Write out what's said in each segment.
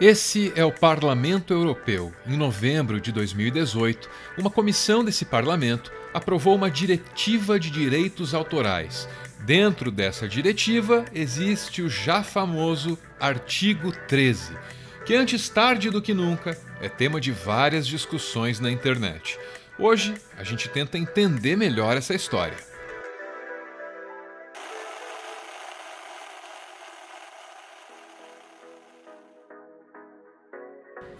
Esse é o Parlamento Europeu. Em novembro de 2018, uma comissão desse parlamento aprovou uma diretiva de direitos autorais. Dentro dessa diretiva existe o já famoso artigo 13, que antes tarde do que nunca é tema de várias discussões na internet. Hoje a gente tenta entender melhor essa história.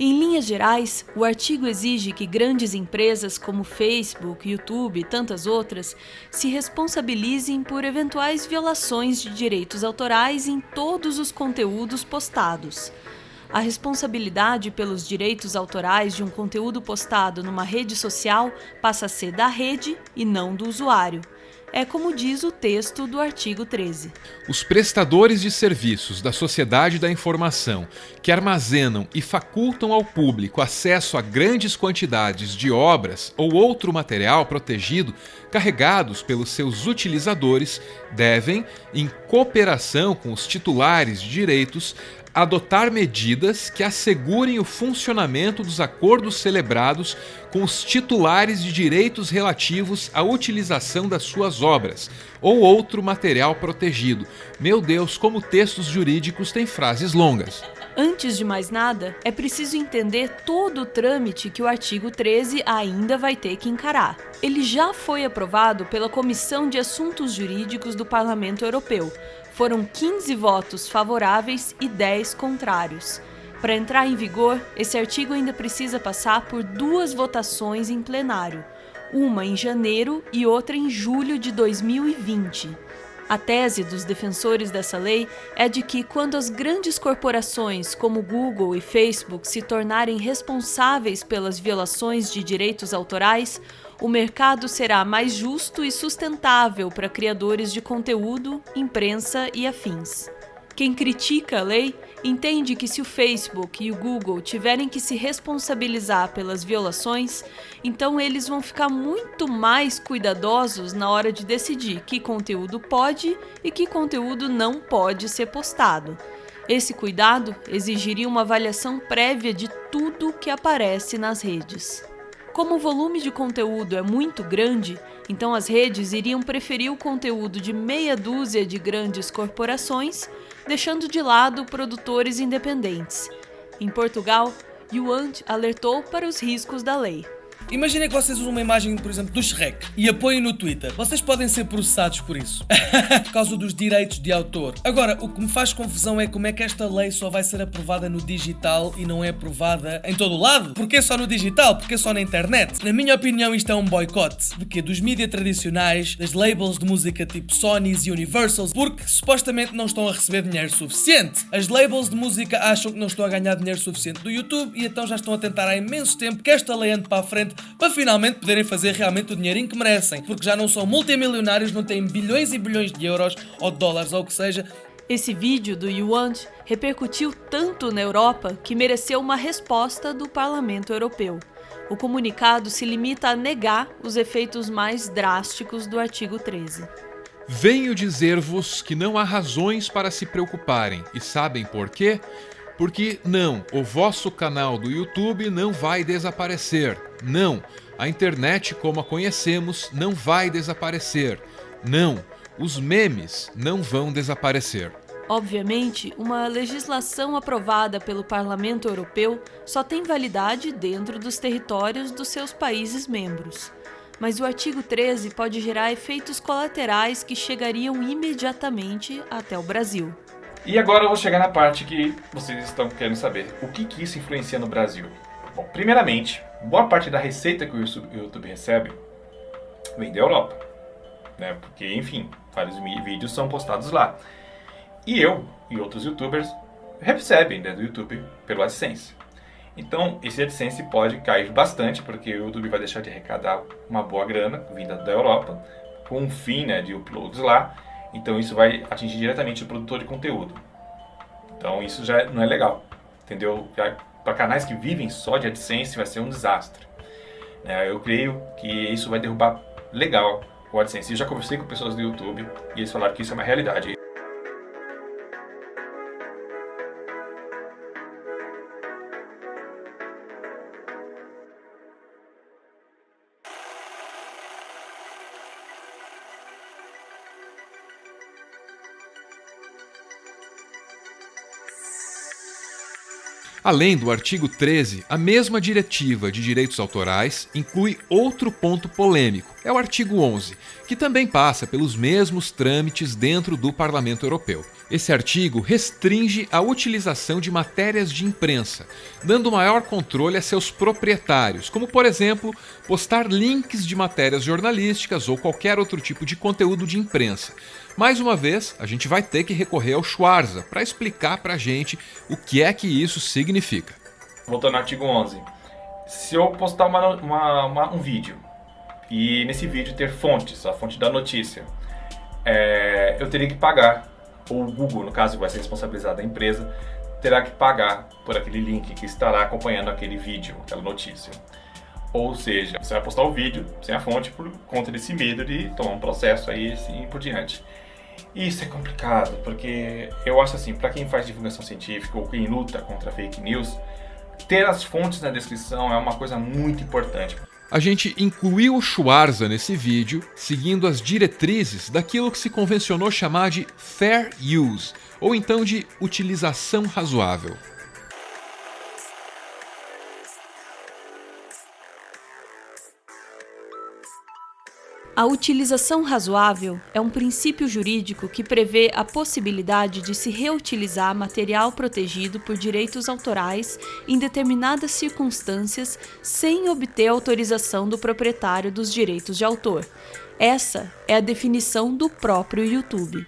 Em linhas gerais, o artigo exige que grandes empresas como Facebook, YouTube e tantas outras se responsabilizem por eventuais violações de direitos autorais em todos os conteúdos postados. A responsabilidade pelos direitos autorais de um conteúdo postado numa rede social passa a ser da rede e não do usuário. É como diz o texto do artigo 13. Os prestadores de serviços da sociedade da informação que armazenam e facultam ao público acesso a grandes quantidades de obras ou outro material protegido carregados pelos seus utilizadores devem, em cooperação com os titulares de direitos, adotar medidas que assegurem o funcionamento dos acordos celebrados com os titulares de direitos relativos à utilização das suas obras ou outro material protegido. Meu Deus, como textos jurídicos têm frases longas. Antes de mais nada, é preciso entender todo o trâmite que o artigo 13 ainda vai ter que encarar. Ele já foi aprovado pela Comissão de Assuntos Jurídicos do Parlamento Europeu. Foram 15 votos favoráveis e 10 contrários. Para entrar em vigor, esse artigo ainda precisa passar por 2 votações em plenário, uma em janeiro e outra em julho de 2020. A tese dos defensores dessa lei é de que, quando as grandes corporações como Google e Facebook se tornarem responsáveis pelas violações de direitos autorais, o mercado será mais justo e sustentável para criadores de conteúdo, imprensa e afins. Quem critica a lei entende que, se o Facebook e o Google tiverem que se responsabilizar pelas violações, então eles vão ficar muito mais cuidadosos na hora de decidir que conteúdo pode e que conteúdo não pode ser postado. Esse cuidado exigiria uma avaliação prévia de tudo que aparece nas redes. Como o volume de conteúdo é muito grande, então as redes iriam preferir o conteúdo de meia dúzia de grandes corporações, deixando de lado produtores independentes. Em Portugal, Yuant alertou para os riscos da lei. Imaginem que vocês usam uma imagem, por exemplo, do Shrek e apoiem no Twitter. Vocês podem ser processados por isso. Por causa dos direitos de autor. Agora, o que me faz confusão é como é que esta lei só vai ser aprovada no digital e não é aprovada em todo o lado. Porquê só no digital? Porquê só na internet? Na minha opinião, isto é um boicote. De quê? Dos mídias tradicionais, das labels de música tipo Sonys e Universals, porque supostamente não estão a receber dinheiro suficiente. As labels de música acham que não estão a ganhar dinheiro suficiente do YouTube e então já estão a tentar há imenso tempo que esta lei ande para a frente para finalmente poderem fazer realmente o dinheirinho que merecem, porque já não são multimilionários, não têm bilhões e bilhões de euros ou de dólares ou o que seja. Esse vídeo do Yuant repercutiu tanto na Europa que mereceu uma resposta do Parlamento Europeu. O comunicado se limita a negar os efeitos mais drásticos do artigo 13. Venho dizer-vos que não há razões para se preocuparem, e sabem por quê? Porque não, o vosso canal do YouTube não vai desaparecer. Não, a internet como a conhecemos não vai desaparecer. Não, os memes não vão desaparecer. Obviamente, uma legislação aprovada pelo Parlamento Europeu só tem validade dentro dos territórios dos seus países membros. Mas o artigo 13 pode gerar efeitos colaterais que chegariam imediatamente até o Brasil. E agora eu vou chegar na parte que vocês estão querendo saber. O que isso influencia no Brasil? Bom, primeiramente, boa parte da receita que o YouTube recebe vem da Europa, né? Porque, enfim, vários vídeos são postados lá. E eu e outros YouTubers recebem, né, do YouTube pelo AdSense. Então, esse AdSense pode cair bastante, porque o YouTube vai deixar de arrecadar uma boa grana vinda da Europa, com um fim, né, de uploads lá. Então isso vai atingir diretamente o produtor de conteúdo. Então isso já não é legal, entendeu? Para canais que vivem só de AdSense vai ser um desastre. Eu creio que isso vai derrubar legal o AdSense. Eu já conversei com pessoas do YouTube e eles falaram que isso é uma realidade. Além do artigo 13, a mesma diretiva de direitos autorais inclui outro ponto polêmico, é o artigo 11, que também passa pelos mesmos trâmites dentro do Parlamento Europeu. Esse artigo restringe a utilização de matérias de imprensa, dando maior controle a seus proprietários, como, por exemplo, postar links de matérias jornalísticas ou qualquer outro tipo de conteúdo de imprensa. Mais uma vez, a gente vai ter que recorrer ao Schwarza para explicar para a gente o que é que isso significa. Voltando ao artigo 11. Se eu postar um vídeo e nesse vídeo ter fontes, a fonte da notícia, eu teria que pagar, ou o Google, no caso, vai ser responsabilizado a empresa, terá que pagar por aquele link que estará acompanhando aquele vídeo, aquela notícia. Ou seja, você vai postar o vídeo sem a fonte por conta desse medo de tomar um processo aí assim por diante. Isso é complicado, porque eu acho assim, para quem faz divulgação científica ou quem luta contra fake news, ter as fontes na descrição é uma coisa muito importante. A gente incluiu o Schwarza nesse vídeo, seguindo as diretrizes daquilo que se convencionou chamar de fair use, ou então de utilização razoável. A utilização razoável é um princípio jurídico que prevê a possibilidade de se reutilizar material protegido por direitos autorais em determinadas circunstâncias sem obter autorização do proprietário dos direitos de autor. Essa é a definição do próprio YouTube.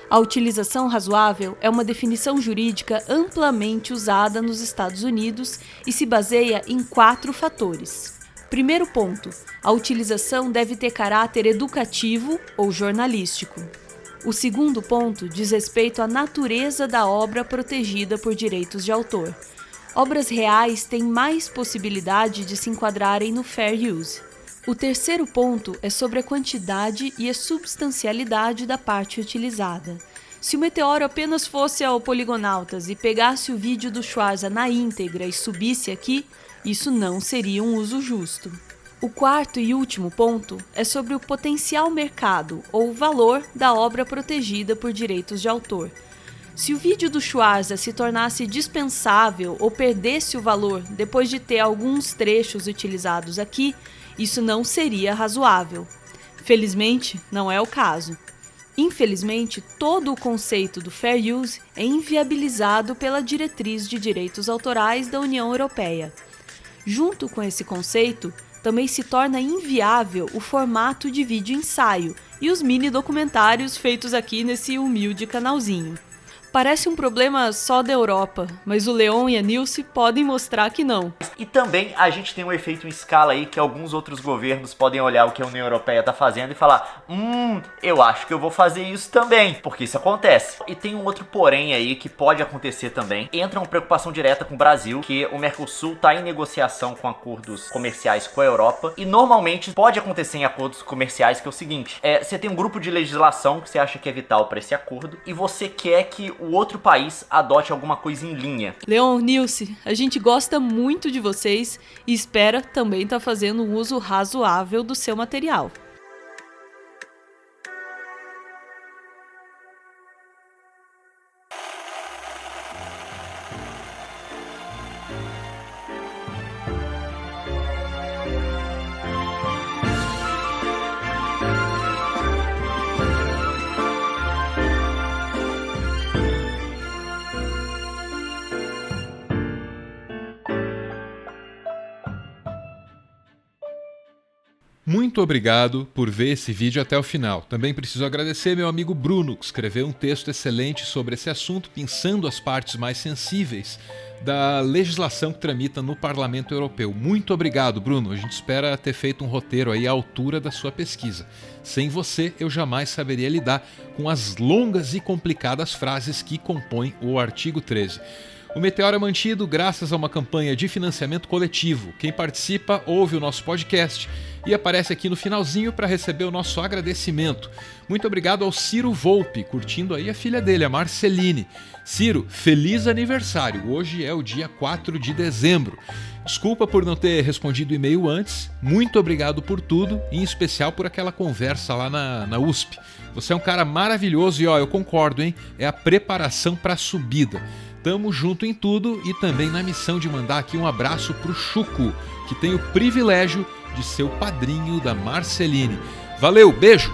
A utilização razoável é uma definição jurídica amplamente usada nos Estados Unidos e se baseia em 4 fatores. Primeiro ponto, a utilização deve ter caráter educativo ou jornalístico. O segundo ponto diz respeito à natureza da obra protegida por direitos de autor. Obras reais têm mais possibilidade de se enquadrarem no fair use. O terceiro ponto é sobre a quantidade e a substancialidade da parte utilizada. Se o meteoro apenas fosse ao Poligonautas e pegasse o vídeo do Schwarza na íntegra e subisse aqui, isso não seria um uso justo. O quarto e último ponto é sobre o potencial mercado ou valor da obra protegida por direitos de autor. Se o vídeo do Schwarza se tornasse dispensável ou perdesse o valor depois de ter alguns trechos utilizados aqui, isso não seria razoável. Felizmente, não é o caso. Infelizmente, todo o conceito do fair use é inviabilizado pela Diretriz de Direitos Autorais da União Europeia. Junto com esse conceito, também se torna inviável o formato de vídeo ensaio e os mini documentários feitos aqui nesse humilde canalzinho. Parece um problema só da Europa, mas o Leon e a Nilce podem mostrar que não. E também a gente tem um efeito em escala aí que alguns outros governos podem olhar o que a União Europeia tá fazendo e falar: eu acho que eu vou fazer isso também, porque isso acontece. E tem um outro porém aí que pode acontecer também. Entra uma preocupação direta com o Brasil, que o Mercosul tá em negociação com acordos comerciais com a Europa, e normalmente pode acontecer em acordos comerciais que é o seguinte: você tem um grupo de legislação que você acha que é vital para esse acordo e você quer que o outro país adote alguma coisa em linha. Leon, Nilce, a gente gosta muito de vocês e espera também estar fazendo um uso razoável do seu material. Muito obrigado por ver esse vídeo até o final. Também preciso agradecer meu amigo Bruno, que escreveu um texto excelente sobre esse assunto, pensando as partes mais sensíveis da legislação que tramita no Parlamento Europeu. Muito obrigado, Bruno. A gente espera ter feito um roteiro aí à altura da sua pesquisa. Sem você, eu jamais saberia lidar com as longas e complicadas frases que compõem o artigo 13. O Meteoro é mantido graças a uma campanha de financiamento coletivo. Quem participa ouve o nosso podcast e aparece aqui no finalzinho para receber o nosso agradecimento. Muito obrigado ao Ciro Volpe, curtindo aí a filha dele, a Marceline. Ciro, feliz aniversário! Hoje é o dia 4 de dezembro. Desculpa por não ter respondido o e-mail antes. Muito obrigado por tudo, em especial por aquela conversa lá na USP. Você é um cara maravilhoso e eu concordo, hein? É a preparação para a subida. Tamo junto em tudo e também na missão de mandar aqui um abraço pro Chuco, que tem o privilégio de ser o padrinho da Marceline. Valeu, beijo!